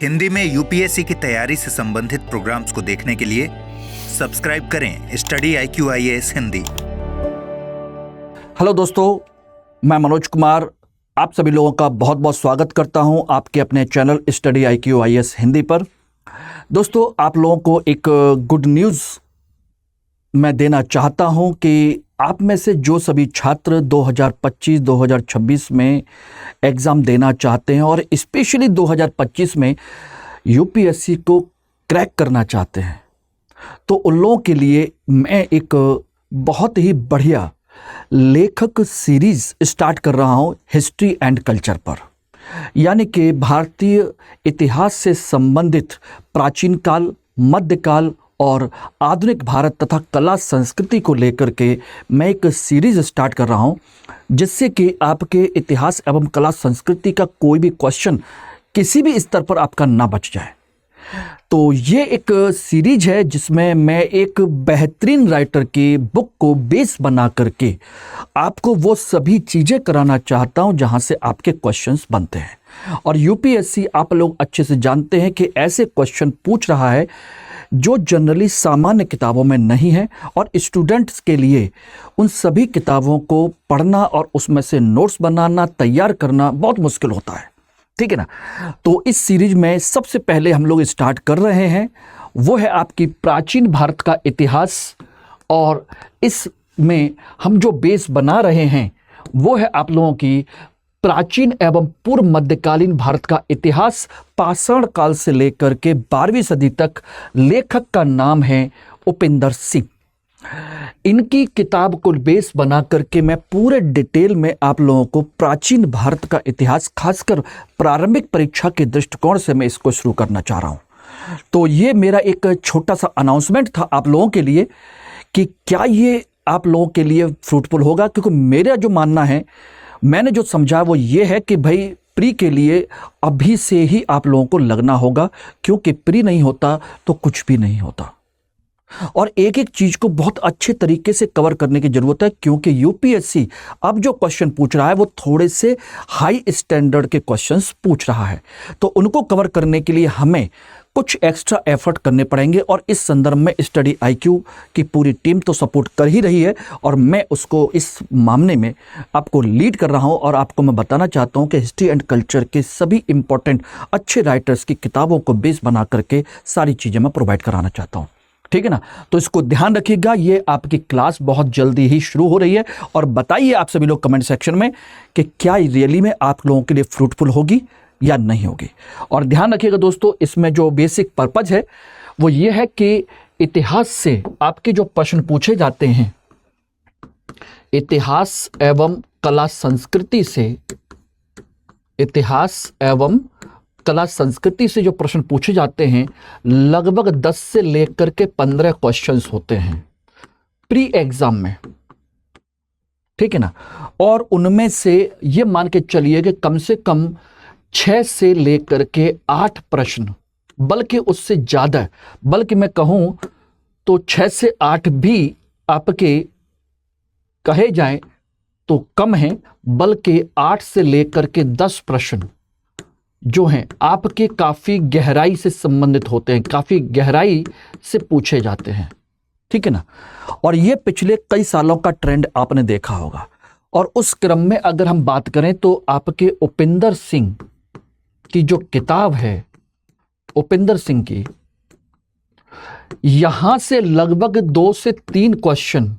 हिंदी में यूपीएससी की तैयारी से संबंधित प्रोग्राम्स को देखने के लिए सब्सक्राइब करें स्टडी IQ-IAS हिंदी। हेलो दोस्तों, मैं मनोज कुमार आप सभी लोगों का बहुत बहुत स्वागत करता हूं आपके अपने चैनल स्टडी IQ-IAS हिंदी पर। दोस्तों, आप लोगों को एक गुड न्यूज़ मैं देना चाहता हूं कि आप में से जो सभी छात्र 2025-2026 में एग्ज़ाम देना चाहते हैं और स्पेशली 2025 में यूपीएससी को क्रैक करना चाहते हैं, तो उन लोगों के लिए मैं एक बहुत ही बढ़िया लेखक सीरीज़ स्टार्ट कर रहा हूं हिस्ट्री एंड कल्चर पर, यानी कि भारतीय इतिहास से संबंधित प्राचीन काल, मध्यकाल और आधुनिक भारत तथा कला संस्कृति को लेकर के मैं एक सीरीज़ स्टार्ट कर रहा हूं, जिससे कि आपके इतिहास एवं कला संस्कृति का कोई भी क्वेश्चन किसी भी स्तर पर आपका ना बच जाए। तो ये एक सीरीज है जिसमें मैं एक बेहतरीन राइटर की बुक को बेस बना करके आपको वो सभी चीज़ें कराना चाहता हूं जहां से आपके क्वेश्चंस बनते हैं। और यूपीएससी आप लोग अच्छे से जानते हैं कि ऐसे क्वेश्चन पूछ रहा है जो जनरली सामान्य किताबों में नहीं है, और स्टूडेंट्स के लिए उन सभी किताबों को पढ़ना और उसमें से नोट्स बनाना, तैयार करना बहुत मुश्किल होता है। ठीक है ना। तो इस सीरीज में सबसे पहले हम लोग स्टार्ट कर रहे हैं वो है आपकी प्राचीन भारत का इतिहास, और इसमें हम जो बेस बना रहे हैं वो है आप लोगों की प्राचीन एवं पूर्व मध्यकालीन भारत का इतिहास, पाषाण काल से लेकर के 12वीं सदी तक। लेखक का नाम है उपिंदर सिंह। इनकी किताब को बेस बना करके मैं पूरे डिटेल में आप लोगों को प्राचीन भारत का इतिहास, खासकर प्रारंभिक परीक्षा के दृष्टिकोण से मैं इसको शुरू करना चाह रहा हूं। तो ये मेरा एक छोटा सा अनाउंसमेंट था आप लोगों के लिए कि क्या ये आप लोगों के लिए फ्रूटफुल होगा, क्योंकि मेरा जो मानना है, मैंने जो समझा वो ये है कि भाई प्री के लिए अभी से ही आप लोगों को लगना होगा, क्योंकि प्री नहीं होता तो कुछ भी नहीं होता। और एक एक चीज को बहुत अच्छे तरीके से कवर करने की जरूरत है, क्योंकि यूपीएससी अब जो क्वेश्चन पूछ रहा है वो थोड़े से हाई स्टैंडर्ड के क्वेश्चंस पूछ रहा है। तो उनको कवर करने के लिए हमें कुछ एक्स्ट्रा एफर्ट करने पड़ेंगे, और इस संदर्भ में स्टडी IQ की पूरी टीम तो सपोर्ट कर ही रही है, और मैं उसको इस मामले में आपको लीड कर रहा हूं। और आपको मैं बताना चाहता हूं कि हिस्ट्री एंड कल्चर के सभी इंपॉर्टेंट अच्छे राइटर्स की किताबों को बेस बना करके सारी चीज़ें मैं प्रोवाइड कराना चाहता हूं। ठीक है ना। तो इसको ध्यान रखिएगा, ये आपकी क्लास बहुत जल्दी ही शुरू हो रही है, और बताइए आप सभी लोग कमेंट सेक्शन में कि क्या रियली में आप लोगों के लिए फ्रूटफुल होगी या नहीं होगी। और ध्यान रखिएगा दोस्तों, इसमें जो बेसिक पर्पज है वो ये है कि इतिहास से आपके जो प्रश्न पूछे जाते हैं, इतिहास एवं कला संस्कृति से, इतिहास एवं कला संस्कृति से जो प्रश्न पूछे जाते हैं, लगभग 10 से लेकर के 15 क्वेश्चंस होते हैं प्री एग्जाम में। ठीक है ना। और उनमें से ये मान के चलिए कि कम से कम 6 से लेकर के 8 प्रश्न, बल्कि उससे ज्यादा, बल्कि मैं कहूं तो 6 से 8 भी आपके कहे जाएं तो कम है, बल्कि 8 से लेकर के 10 प्रश्न जो हैं आपके काफी गहराई से संबंधित होते हैं, काफी गहराई से पूछे जाते हैं। ठीक है ना। और ये पिछले कई सालों का ट्रेंड आपने देखा होगा। और उस क्रम में अगर हम बात करें तो आपके उपिंदर सिंह की जो किताब है, उपिंदर सिंह की, यहां से लगभग 2 से 3 क्वेश्चन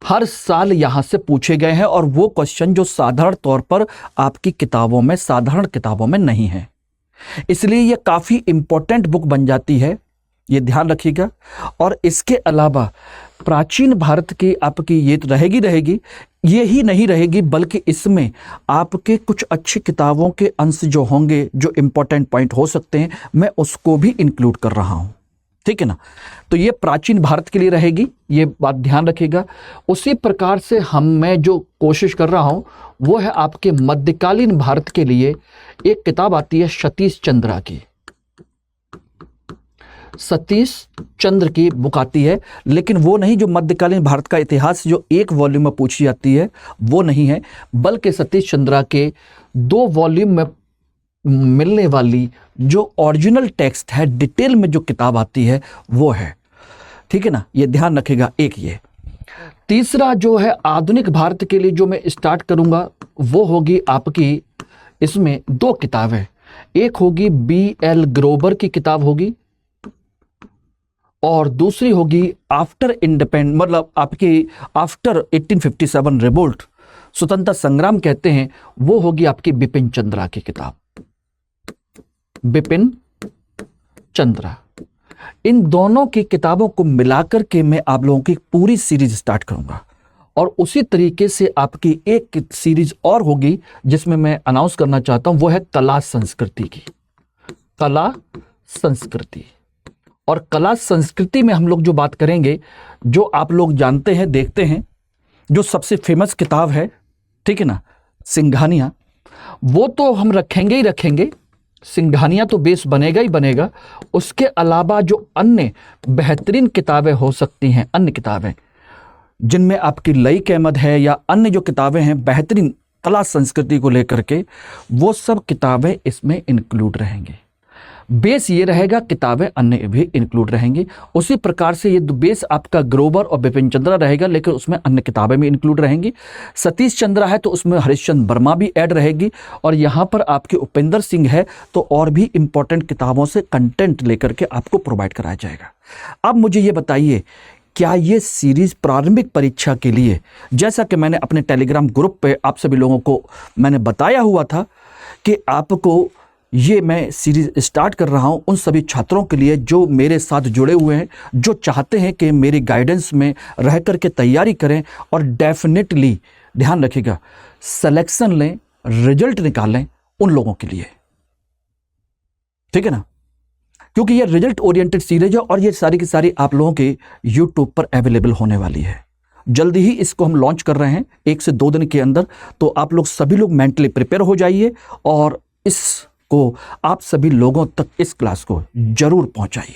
हर साल यहां से पूछे गए हैं, और वो क्वेश्चन जो साधारण तौर पर आपकी किताबों में, साधारण किताबों में नहीं है। इसलिए ये काफी इंपॉर्टेंट बुक बन जाती है, ये ध्यान रखिएगा। और इसके अलावा प्राचीन भारत की आपकी ये तो रहेगी, ये ही नहीं रहेगी, बल्कि इसमें आपके कुछ अच्छी किताबों के अंश जो होंगे, जो इंपॉर्टेंट पॉइंट हो सकते हैं, मैं उसको भी इंक्लूड कर रहा हूं। ठीक है ना। तो ये प्राचीन भारत के लिए रहेगी, ये बात ध्यान रखिएगा। उसी प्रकार से मैं जो कोशिश कर रहा हूं वो है आपके मध्यकालीन भारत के लिए एक किताब आती है सतीश चंद्रा की, सतीश चंद्र की बुक आती है, लेकिन वो नहीं जो मध्यकालीन भारत का इतिहास जो एक वॉल्यूम में पूछी जाती है, वो नहीं है, बल्कि सतीश चंद्रा के 2 वॉल्यूम में मिलने वाली जो ओरिजिनल टेक्स्ट है, डिटेल में जो किताब आती है वो है, ठीक है ना, ये ध्यान रखेगा। एक ये तीसरा जो है आधुनिक भारत के लिए जो मैं स्टार्ट करूंगा वो होगी आपकी, इसमें दो किताबें, एक होगी B.L. ग्रोवर की किताब होगी और दूसरी होगी आफ्टर इंडिपेंडेंस, मतलब आपकी आफ्टर 1857 रिवोल्ट, स्वतंत्रता संग्राम कहते हैं, वो होगी आपकी बिपिन चंद्रा की किताब, बिपिन चंद्रा। इन दोनों की किताबों को मिलाकर के मैं आप लोगों की पूरी सीरीज स्टार्ट करूंगा और उसी तरीके से आपकी एक सीरीज और होगी जिसमें मैं अनाउंस करना चाहता हूं, वो है कला संस्कृति की, कला संस्कृति। और कला संस्कृति में हम लोग जो बात करेंगे, जो आप लोग जानते हैं, देखते हैं, जो सबसे फेमस किताब है, ठीक है ना, सिंघानिया, वो तो हम रखेंगे ही रखेंगे, सिंघानिया तो बेस बनेगा ही बनेगा। उसके अलावा जो अन्य बेहतरीन किताबें हो सकती हैं, अन्य किताबें जिनमें आपकी लईक अहमद है या अन्य जो किताबें हैं बेहतरीन कला संस्कृति को लेकर के, वो सब किताबें इसमें इंक्लूड रहेंगी। बेस ये रहेगा, किताबें अन्य भी इंक्लूड रहेंगी। उसी प्रकार से ये बेस आपका ग्रोवर और बिपिन चंद्रा रहेगा, लेकिन उसमें अन्य किताबें भी इंक्लूड रहेंगी। सतीश चंद्रा है तो उसमें हरिश्चंद्र वर्मा भी ऐड रहेगी, और यहाँ पर आपके उपेंद्र सिंह है तो और भी इंपॉर्टेंट किताबों से कंटेंट लेकर के आपको प्रोवाइड कराया जाएगा। अब मुझे ये बताइए, क्या ये सीरीज प्रारंभिक परीक्षा के लिए, जैसा कि मैंने अपने टेलीग्राम ग्रुप पे आप सभी लोगों को मैंने बताया हुआ था कि आपको ये मैं सीरीज स्टार्ट कर रहा हूँ उन सभी छात्रों के लिए जो मेरे साथ जुड़े हुए हैं, जो चाहते हैं कि मेरी गाइडेंस में रह कर के तैयारी करें और डेफिनेटली ध्यान रखिएगा सिलेक्शन लें, रिजल्ट निकालें, उन लोगों के लिए, ठीक है ना, क्योंकि ये रिजल्ट ओरिएंटेड सीरीज है और ये सारी की सारी आप लोगों के यूट्यूब पर अवेलेबल होने वाली है। जल्दी ही इसको हम लॉन्च कर रहे हैं 1 से 2 दिन के अंदर, तो आप लोग सभी लोग मेंटली प्रिपेयर हो जाइए और इसको आप सभी लोगों तक इस क्लास को जरूर पहुंचाइए,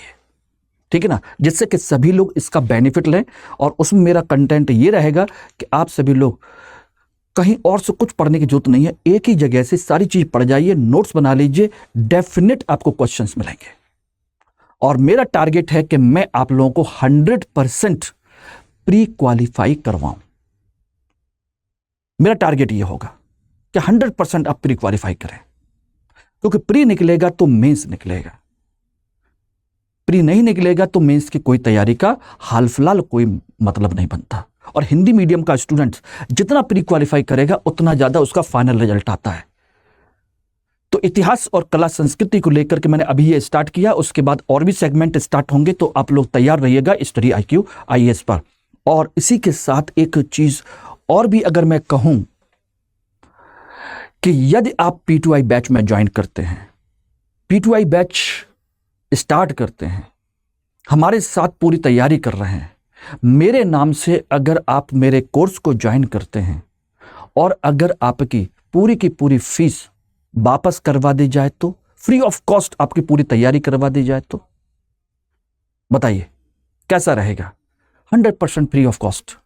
ठीक है ना, जिससे कि सभी लोग इसका बेनिफिट लें। और उसमें मेरा कंटेंट ये रहेगा कि आप सभी लोग कहीं और से कुछ पढ़ने की जरूरत नहीं है, एक ही जगह से सारी चीज पढ़ जाइए, नोट्स बना लीजिए, डेफिनेट आपको क्वेश्चंस मिलेंगे। और मेरा टारगेट है कि मैं आप लोगों को 100% प्री क्वालिफाई करवाऊं। मेरा टारगेट ये होगा कि 100% आप प्री क्वालिफाई करें, क्योंकि प्री निकलेगा तो मेंस निकलेगा, प्री नहीं निकलेगा तो मेंस की कोई तैयारी का हाल फिलहाल कोई मतलब नहीं बनता। और हिंदी मीडियम का स्टूडेंट जितना प्री क्वालिफाई करेगा उतना ज्यादा उसका फाइनल रिजल्ट आता है। तो इतिहास और कला संस्कृति को लेकर के मैंने अभी ये स्टार्ट किया, उसके बाद और भी सेगमेंट स्टार्ट होंगे, तो आप लोग तैयार रहिएगा स्टडी IQ IAS पर। और इसी के साथ एक चीज और भी अगर मैं कहूं कि यदि आप P2I बैच में ज्वाइन करते हैं, P2I बैच स्टार्ट करते हैं, हमारे साथ पूरी तैयारी कर रहे हैं, मेरे नाम से अगर आप मेरे कोर्स को ज्वाइन करते हैं और अगर आपकी पूरी की पूरी फीस वापस करवा दी जाए, तो फ्री ऑफ कॉस्ट आपकी पूरी तैयारी करवा दी जाए, तो बताइए कैसा रहेगा? 100% free of cost.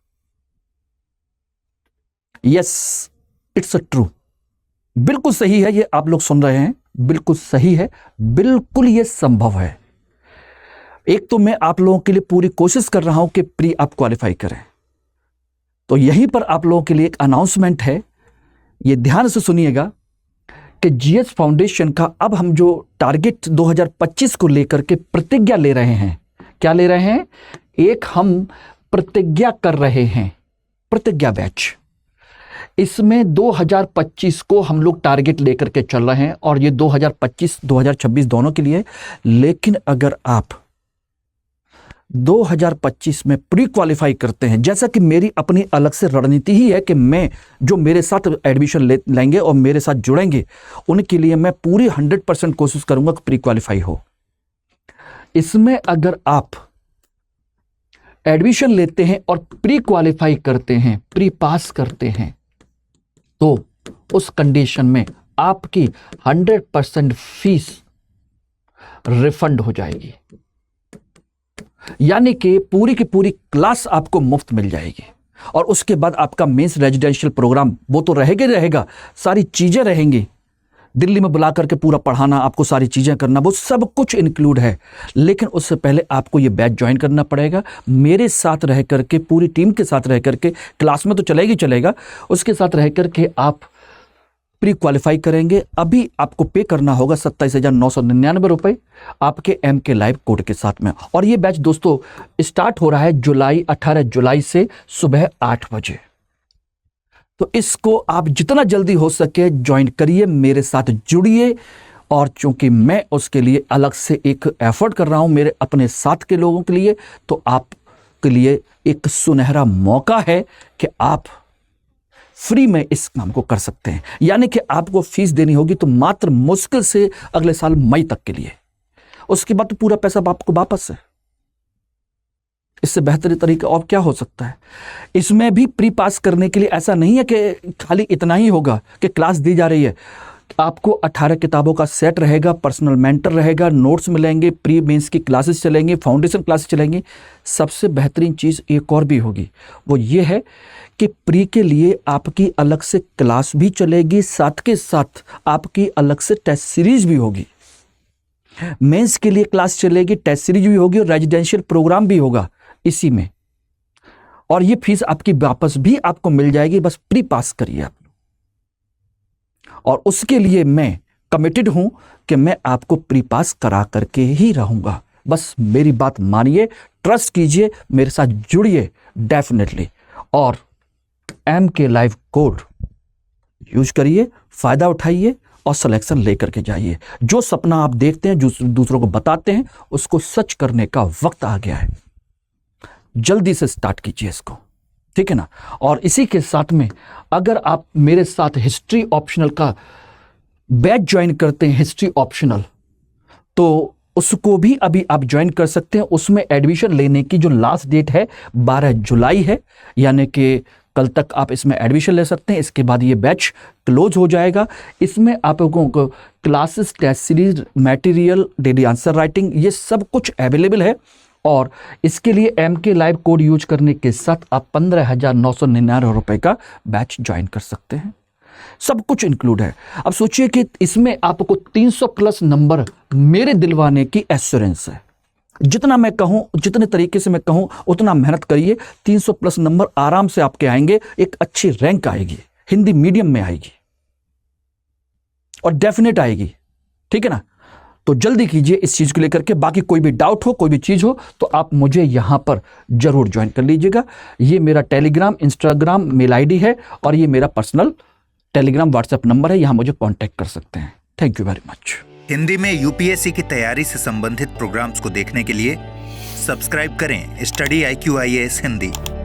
Yes, it's a true, बिल्कुल सही है, ये आप लोग सुन रहे हैं, बिल्कुल सही है, बिल्कुल ये संभव है। एक तो मैं आप लोगों के लिए पूरी कोशिश कर रहा हूं कि प्री आप क्वालिफाई करें, तो यहीं पर आप लोगों के लिए एक अनाउंसमेंट है, ये ध्यान से सुनिएगा कि GS फाउंडेशन का अब हम जो टारगेट 2025 को लेकर के प्रतिज्ञा ले रहे हैं। क्या ले रहे हैं? एक हम प्रतिज्ञा कर रहे हैं, प्रतिज्ञा बैच। इसमें 2025 को हम लोग टारगेट लेकर के चल रहे हैं और ये 2025-2026 दोनों के लिए। लेकिन अगर आप 2025 में प्री क्वालिफाई करते हैं, जैसा कि मेरी अपनी अलग से रणनीति ही है कि मैं जो मेरे साथ एडमिशन लेंगे और मेरे साथ जुड़ेंगे उनके लिए मैं पूरी 100% कोशिश करूंगा कि प्री क्वालिफाई हो। इसमें अगर आप एडमिशन लेते हैं और प्री क्वालिफाई करते हैं, प्री पास करते हैं, तो उस कंडीशन में आपकी 100% फीस रिफंड हो जाएगी, यानी कि पूरी की पूरी क्लास आपको मुफ्त मिल जाएगी। और उसके बाद आपका मेंस रेजिडेंशियल प्रोग्राम वो तो रहेगा ही रहेगा, सारी चीजें रहेंगी, दिल्ली में बुला करके पूरा पढ़ाना, आपको सारी चीज़ें करना, वो सब कुछ इंक्लूड है। लेकिन उससे पहले आपको ये बैच ज्वाइन करना पड़ेगा। मेरे साथ रह करके, पूरी टीम के साथ रह करके, क्लास में तो चलेगा, उसके साथ रह करके आप प्री क्वालिफाई करेंगे। अभी आपको पे करना होगा 27,999 रुपये आपके MK लाइव कोड के साथ में। और ये बैच दोस्तों स्टार्ट हो रहा है 18 जुलाई से सुबह 8 बजे। तो इसको आप जितना जल्दी हो सके ज्वाइन करिए, मेरे साथ जुड़िए। और चूंकि मैं उसके लिए अलग से एक एफर्ट कर रहा हूं मेरे अपने साथ के लोगों के लिए, तो आपके लिए एक सुनहरा मौका है कि आप फ्री में इस काम को कर सकते हैं। यानी कि आपको फीस देनी होगी तो मात्र मुश्किल से अगले साल मई तक के लिए। उसके बाद तो पूरा पैसा आपको वापस है। इससे बेहतर तरीका और क्या हो सकता है? इसमें भी प्री पास करने के लिए ऐसा नहीं है कि खाली इतना ही होगा कि क्लास दी जा रही है। आपको 18 किताबों का सेट रहेगा, पर्सनल मेंटर रहेगा, नोट्स मिलेंगे, प्री मेंस की क्लासेस चलेंगे, फाउंडेशन क्लासेस चलेंगी। सबसे बेहतरीन चीज़ एक और भी होगी, वो ये है कि प्री के लिए आपकी अलग से क्लास भी चलेगी, साथ के साथ आपकी अलग से टेस्ट सीरीज भी होगी। मेंस के लिए क्लास चलेगी, टेस्ट सीरीज भी होगी और रेजिडेंशियल प्रोग्राम भी होगा इसी में। और ये फीस आपकी वापस भी आपको मिल जाएगी, बस प्री पास करिए आप। और उसके लिए मैं कमिटेड हूं कि मैं आपको प्री पास करा करके ही रहूंगा। बस मेरी बात मानिए, ट्रस्ट कीजिए, मेरे साथ जुड़िए डेफिनेटली। और MK लाइव कोड यूज करिए, फायदा उठाइए और सिलेक्शन लेकर के जाइए। जो सपना आप देखते हैं, जो दूसरों को बताते हैं, उसको सच करने का वक्त आ गया है। जल्दी से स्टार्ट कीजिए इसको, ठीक है ना। और इसी के साथ में अगर आप मेरे साथ हिस्ट्री ऑप्शनल का बैच ज्वाइन करते हैं, हिस्ट्री ऑप्शनल, तो उसको भी अभी आप ज्वाइन कर सकते हैं। उसमें एडमिशन लेने की जो लास्ट डेट है 12 जुलाई है, यानी कि कल तक आप इसमें एडमिशन ले सकते हैं। इसके बाद ये बैच क्लोज हो जाएगा। इसमें आपको classes, test series, material, daily answer writing, ये सब कुछ अवेलेबल है। और इसके लिए MK लाइव कोड यूज करने के साथ आप 15,999 रुपये का बैच ज्वाइन कर सकते हैं। सब कुछ इंक्लूड है। अब सोचिए कि इसमें आपको 300 प्लस नंबर मेरे दिलवाने की एश्योरेंस है। जितना मैं कहूं, जितने तरीके से मैं कहूं, उतना मेहनत करिए। 300 प्लस नंबर आराम से आपके आएंगे, एक अच्छी रैंक आएगी, हिंदी मीडियम में आएगी और डेफिनेट आएगी, ठीक है ना। तो जल्दी कीजिए इस चीज को लेकर के। बाकी कोई भी डाउट हो, कोई भी चीज हो, तो आप मुझे यहां पर जरूर ज्वाइन कर लीजिएगा। ये मेरा टेलीग्राम, इंस्टाग्राम मेल आईडी है और ये मेरा पर्सनल टेलीग्राम व्हाट्सएप नंबर है। यहां मुझे कांटेक्ट कर सकते हैं। Thank you very much. Hindi में UPSC की तैयारी से संबंधित प्रोग्राम्स को देखने के लिए सब्सक्राइब करें स्टडी IQ IAS हिंदी।